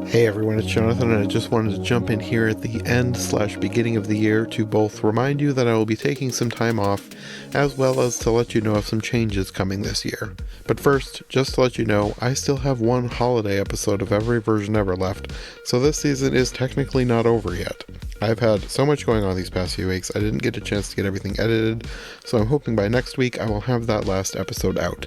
Hey everyone, it's Jonathan, and I just wanted to jump in here at the end/beginning of the year to both remind you that I will be taking some time off, as well as to let you know of some changes coming this year. But first, just to let you know, I still have one holiday episode of Every Version Ever left, so this season is technically not over yet. I've had so much going on these past few weeks, I didn't get a chance to get everything edited, so I'm hoping by next week I will have that last episode out.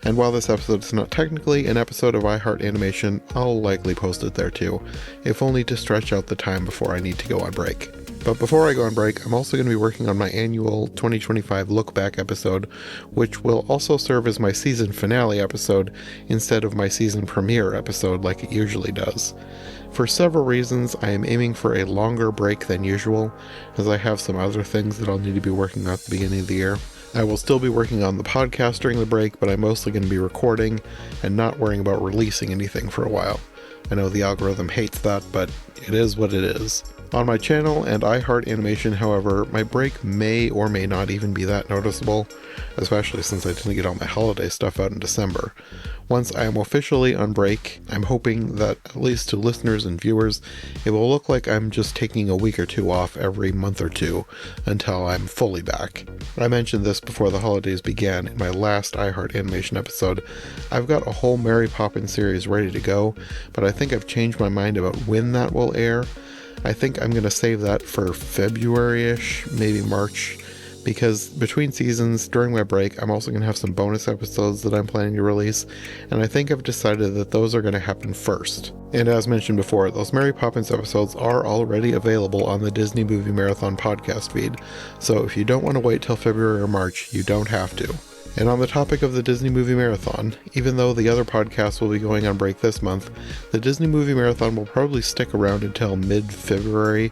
And while this episode is not technically an episode of iHeart Animation, I'll likely post it there too, if only to stretch out the time before I need to go on break. But before I go on break, I'm also going to be working on my annual 2025 Look Back episode, which will also serve as my season finale episode instead of my season premiere episode like it usually does. For several reasons, I am aiming for a longer break than usual, as I have some other things that I'll need to be working on at the beginning of the year. I will still be working on the podcast during the break, but I'm mostly going to be recording and not worrying about releasing anything for a while. I know the algorithm hates that, but it is what it is. On my channel and iHeart Animation, however, my break may or may not even be that noticeable, especially since I didn't get all my holiday stuff out in December. Once I am officially on break, I'm hoping that, at least to listeners and viewers, it will look like I'm just taking a week or two off every month or two until I'm fully back. I mentioned this before the holidays began in my last iHeart Animation episode. I've got a whole Mary Poppins series ready to go, but I think I've changed my mind about when that will air. I think I'm going to save that for February-ish, maybe March, because between seasons, during my break, I'm also going to have some bonus episodes that I'm planning to release, and I think I've decided that those are going to happen first. And as mentioned before, those Mary Poppins episodes are already available on the Disney Movie Marathon podcast feed, so if you don't want to wait till February or March, you don't have to. And on the topic of the Disney Movie Marathon, even though the other podcasts will be going on break this month, the Disney Movie Marathon will probably stick around until mid-February,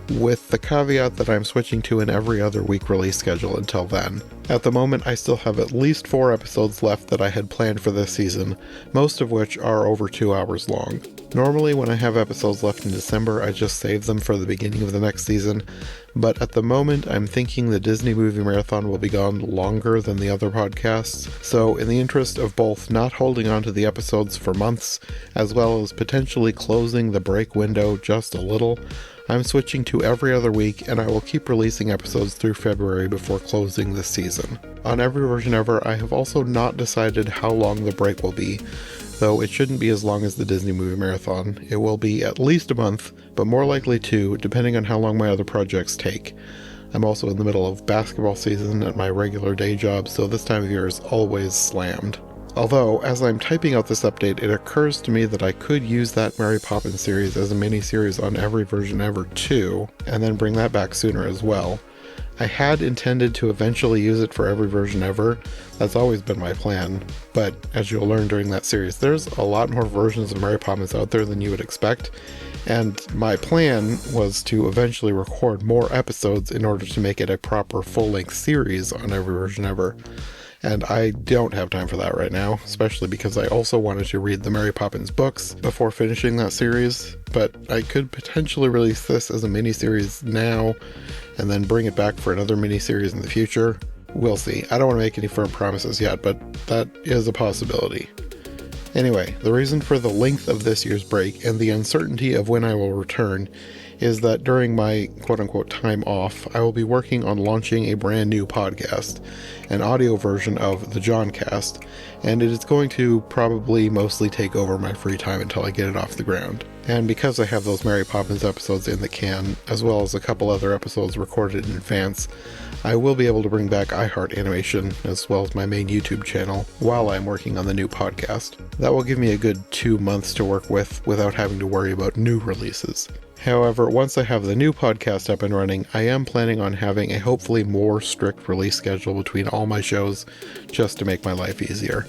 with the caveat that I'm switching to an every other week release schedule until then. At the moment, I still have at least 4 episodes left that I had planned for this season, most of which are over 2 hours long. Normally, when I have episodes left in December, I just save them for the beginning of the next season, but at the moment, I'm thinking the Disney Movie Marathon will be gone longer than the other podcasts, so in the interest of both not holding on to the episodes for months, as well as potentially closing the break window just a little, I'm switching to every other week, and I will keep releasing episodes through February before closing this season. On Every Version Ever, I have also not decided how long the break will be, though it shouldn't be as long as the Disney Movie Marathon. It will be at least a month, but more likely 2, depending on how long my other projects take. I'm also in the middle of basketball season at my regular day job, so this time of year is always slammed. Although, as I'm typing out this update, it occurs to me that I could use that Mary Poppins series as a mini-series on Every Version Ever too, and then bring that back sooner as well. I had intended to eventually use it for Every Version Ever. That's always been my plan, but as you'll learn during that series, there's a lot more versions of Mary Poppins out there than you would expect, and my plan was to eventually record more episodes in order to make it a proper full-length series on Every Version Ever. And I don't have time for that right now, especially because I also wanted to read the Mary Poppins books before finishing that series, but I could potentially release this as a miniseries now, and then bring it back for another miniseries in the future. We'll see. I don't want to make any firm promises yet, but that is a possibility. Anyway, the reason for the length of this year's break and the uncertainty of when I will return is that during my quote-unquote time off, I will be working on launching a brand new podcast, an audio version of the Johncast, and it is going to probably mostly take over my free time until I get it off the ground. And because I have those Mary Poppins episodes in the can, as well as a couple other episodes recorded in advance, I will be able to bring back iHeart Animation, as well as my main YouTube channel, while I'm working on the new podcast. That will give me a good 2 months to work with without having to worry about new releases. However, once I have the new podcast up and running, I am planning on having a hopefully more strict release schedule between all my shows, just to make my life easier.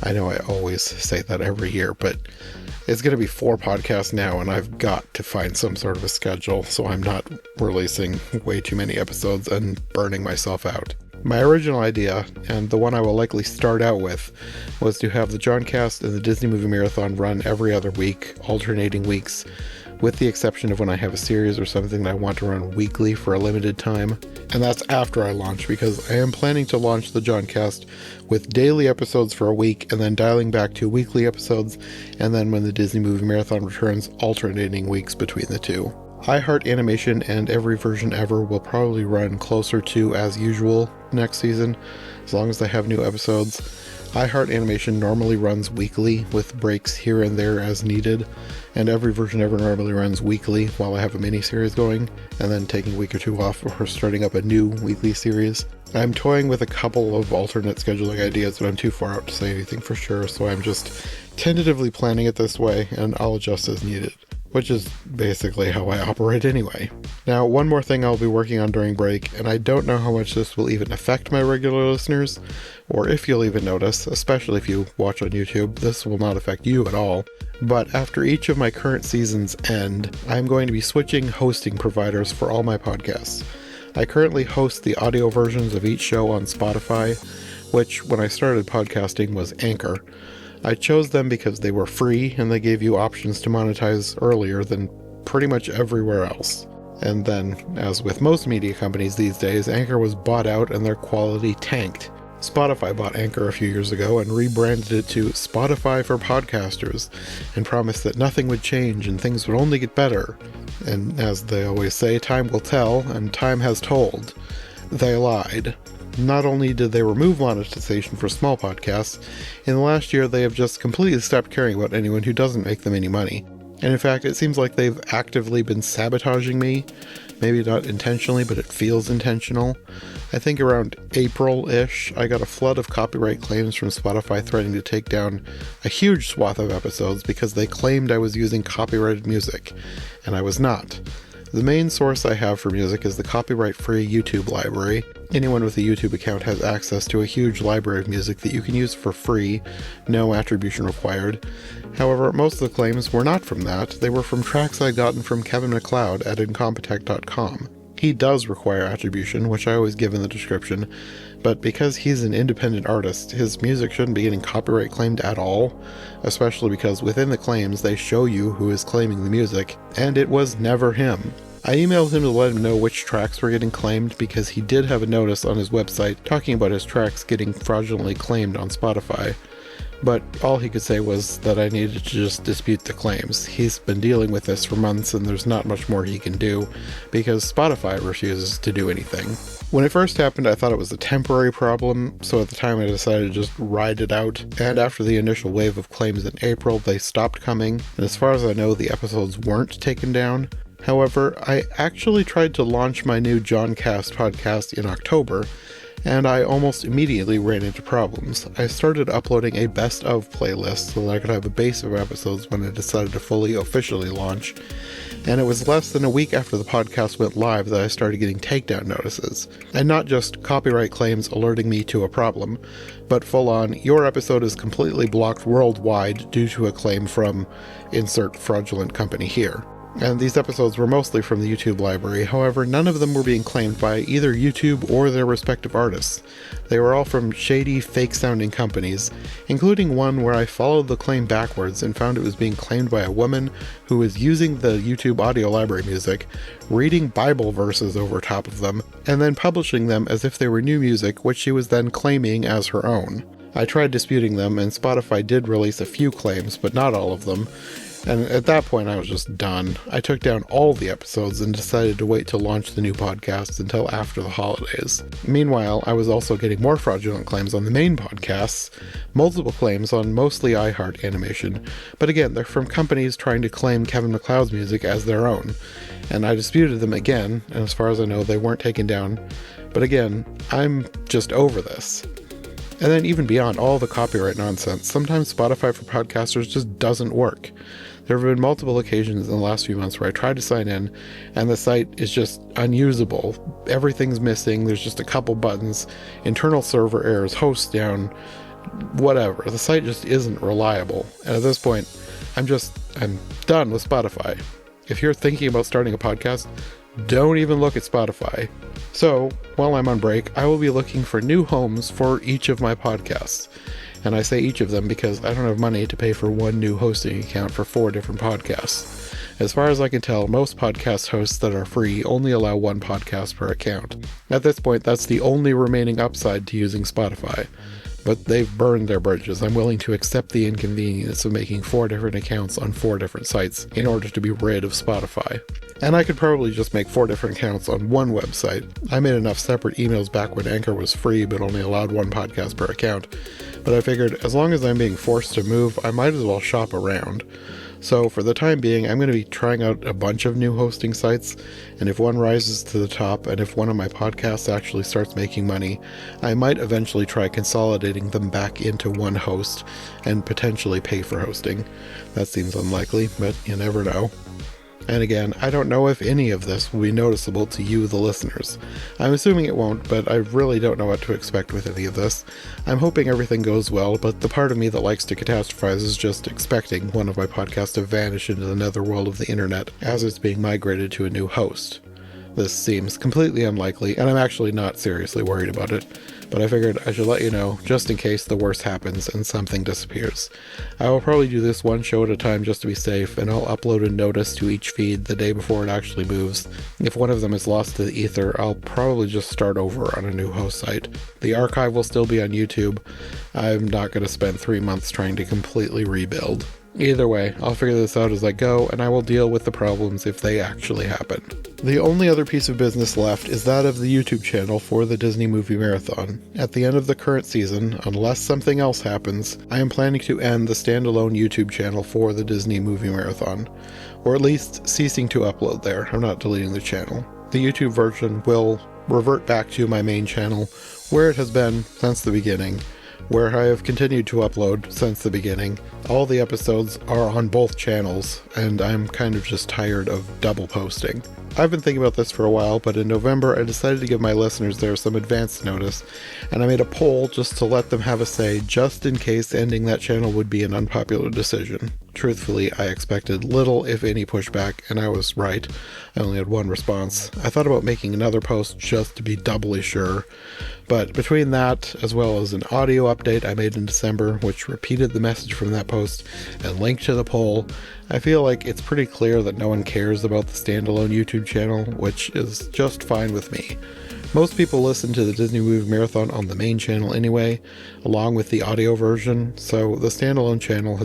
I know I always say that every year, but it's going to be 4 podcasts now, and I've got to find some sort of a schedule so I'm not releasing way too many episodes and burning myself out. My original idea, and the one I will likely start out with, was to have the Johncast and the Disney Movie Marathon run every other week, alternating weeks, with the exception of when I have a series or something that I want to run weekly for a limited time. And that's after I launch, because I am planning to launch the Johncast with daily episodes for a week, and then dialing back to weekly episodes, and then when the Disney Movie Marathon returns, alternating weeks between the two. iHeart Animation and Every Version Ever will probably run closer to as usual next season, as long as they have new episodes. iHeart Animation normally runs weekly with breaks here and there as needed, and Every Version Ever normally runs weekly while I have a mini-series going, and then taking a week or two off before starting up a new weekly series. I'm toying with a couple of alternate scheduling ideas, but I'm too far out to say anything for sure, so I'm just tentatively planning it this way, and I'll adjust as needed, which is basically how I operate anyway. Now, one more thing I'll be working on during break, and I don't know how much this will even affect my regular listeners, or if you'll even notice, especially if you watch on YouTube. This will not affect you at all. But after each of my current seasons end, I'm going to be switching hosting providers for all my podcasts. I currently host the audio versions of each show on Spotify, which when I started podcasting was Anchor. I chose them because they were free and they gave you options to monetize earlier than pretty much everywhere else. And then, as with most media companies these days, Anchor was bought out and their quality tanked. Spotify bought Anchor a few years ago and rebranded it to Spotify for Podcasters and promised that nothing would change and things would only get better. And as they always say, time will tell, and time has told. They lied. Not only did they remove monetization for small podcasts, in the last year they have just completely stopped caring about anyone who doesn't make them any money. And in fact, it seems like they've actively been sabotaging me. Maybe not intentionally, but it feels intentional. I think around April-ish, I got a flood of copyright claims from Spotify threatening to take down a huge swath of episodes because they claimed I was using copyrighted music, and I was not. The main source I have for music is the copyright-free YouTube library. Anyone with a YouTube account has access to a huge library of music that you can use for free, no attribution required. However, most of the claims were not from that. They were from tracks I'd gotten from Kevin MacLeod at Incompetech.com. He does require attribution, which I always give in the description, but because he's an independent artist, his music shouldn't be getting copyright claimed at all, especially because within the claims they show you who is claiming the music, and it was never him. I emailed him to let him know which tracks were getting claimed because he did have a notice on his website talking about his tracks getting fraudulently claimed on Spotify. But all he could say was that I needed to just dispute the claims. He's been dealing with this for months and there's not much more he can do because Spotify refuses to do anything. When it first happened, I thought it was a temporary problem, so at the time I decided to just ride it out. And after the initial wave of claims in April, they stopped coming, and as far as I know, the episodes weren't taken down. However, I actually tried to launch my new Johncast podcast in October, and I almost immediately ran into problems. I started uploading a best of playlist so that I could have a base of episodes when I decided to fully officially launch, and it was less than a week after the podcast went live that I started getting takedown notices. And not just copyright claims alerting me to a problem, but full on, your episode is completely blocked worldwide due to a claim from insert fraudulent company here. And these episodes were mostly from the YouTube library, however, none of them were being claimed by either YouTube or their respective artists. They were all from shady, fake-sounding companies, including one where I followed the claim backwards and found it was being claimed by a woman who was using the YouTube audio library music, reading Bible verses over top of them, and then publishing them as if they were new music, which she was then claiming as her own. I tried disputing them, and Spotify did release a few claims, but not all of them. And at that point, I was just done. I took down all the episodes and decided to wait to launch the new podcast until after the holidays. Meanwhile, I was also getting more fraudulent claims on the main podcasts, multiple claims on mostly iHeart Animation, but again, they're from companies trying to claim Kevin MacLeod's music as their own. And I disputed them again, and as far as I know, they weren't taken down. But again, I'm just over this. And then even beyond all the copyright nonsense, sometimes Spotify for Podcasters just doesn't work. There have been multiple occasions in the last few months where I tried to sign in, and the site is just unusable. Everything's missing, there's just a couple buttons, internal server errors, host down, whatever. The site just isn't reliable. And at this point, I'm done with Spotify. If you're thinking about starting a podcast, don't even look at Spotify. So, while I'm on break, I will be looking for new homes for each of my podcasts. And I say each of them because I don't have money to pay for one new hosting account for 4 different podcasts. As far as I can tell, most podcast hosts that are free only allow one podcast per account. At this point, that's the only remaining upside to using Spotify. But they've burned their bridges. I'm willing to accept the inconvenience of making 4 different accounts on 4 different sites in order to be rid of Spotify. And I could probably just make 4 different accounts on one website. I made enough separate emails back when Anchor was free but only allowed one podcast per account. But I figured as long as I'm being forced to move, I might as well shop around. So for the time being, I'm going to be trying out a bunch of new hosting sites, and if one rises to the top, and if one of my podcasts actually starts making money, I might eventually try consolidating them back into one host and potentially pay for hosting. That seems unlikely, but you never know. And again, I don't know if any of this will be noticeable to you, the listeners. I'm assuming it won't, but I really don't know what to expect with any of this. I'm hoping everything goes well, but the part of me that likes to catastrophize is just expecting one of my podcasts to vanish into the netherworld of the internet as it's being migrated to a new host. This seems completely unlikely, and I'm actually not seriously worried about it, but I figured I should let you know just in case the worst happens and something disappears. I will probably do this one show at a time just to be safe, and I'll upload a notice to each feed the day before it actually moves. If one of them is lost to the ether, I'll probably just start over on a new host site. The archive will still be on YouTube. I'm not going to spend 3 months trying to completely rebuild. Either way, I'll figure this out as I go, and I will deal with the problems if they actually happen. The only other piece of business left is that of the YouTube channel for the Disney Movie Marathon. At the end of the current season, unless something else happens, I am planning to end the standalone YouTube channel for the Disney Movie Marathon, or at least ceasing to upload there. I'm not deleting the channel. The YouTube version will revert back to my main channel, where it has been since the beginning, where I have continued to upload since the beginning. All the episodes are on both channels, and I'm kind of just tired of double posting. I've been thinking about this for a while, but in November I decided to give my listeners there some advance notice, and I made a poll just to let them have a say, just in case ending that channel would be an unpopular decision. Truthfully, I expected little, if any, pushback, and I was right. I only had one response. I thought about making another post just to be doubly sure, but between that, as well as an audio update I made in December, which repeated the message from that post and linked to the poll, I feel like it's pretty clear that no one cares about the standalone YouTube channel, which is just fine with me. Most people listen to the Disney Movie Marathon on the main channel anyway, along with the audio version, so the standalone channel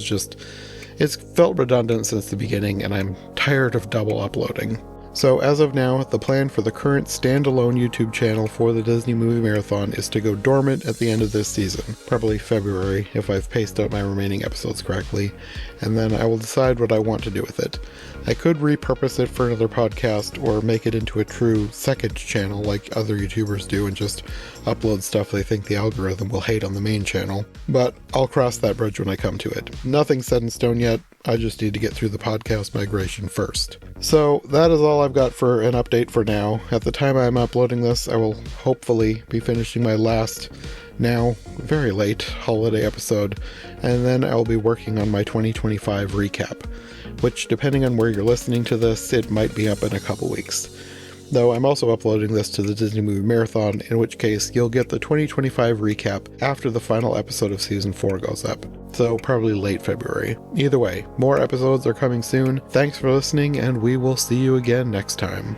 it's felt redundant since the beginning, and I'm tired of double uploading. So as of now, the plan for the current standalone YouTube channel for the Disney Movie Marathon is to go dormant at the end of this season, probably February if I've paced out my remaining episodes correctly, and then I will decide what I want to do with it. I could repurpose it for another podcast or make it into a true second channel like other YouTubers do and just upload stuff they think the algorithm will hate on the main channel, but I'll cross that bridge when I come to it. Nothing's set in stone yet. I just need to get through the podcast migration first. So that is all I've got for an update for now. At the time I'm uploading this, I will hopefully be finishing my last, now very late, holiday episode, and then I'll be working on my 2025 recap, which, depending on where you're listening to this, it might be up in a couple weeks. Though I'm also uploading this to the Disney Movie Marathon, in which case you'll get the 2025 recap after the final episode of Season 4 goes up, so probably late February. Either way, more episodes are coming soon. Thanks for listening, and we will see you again next time.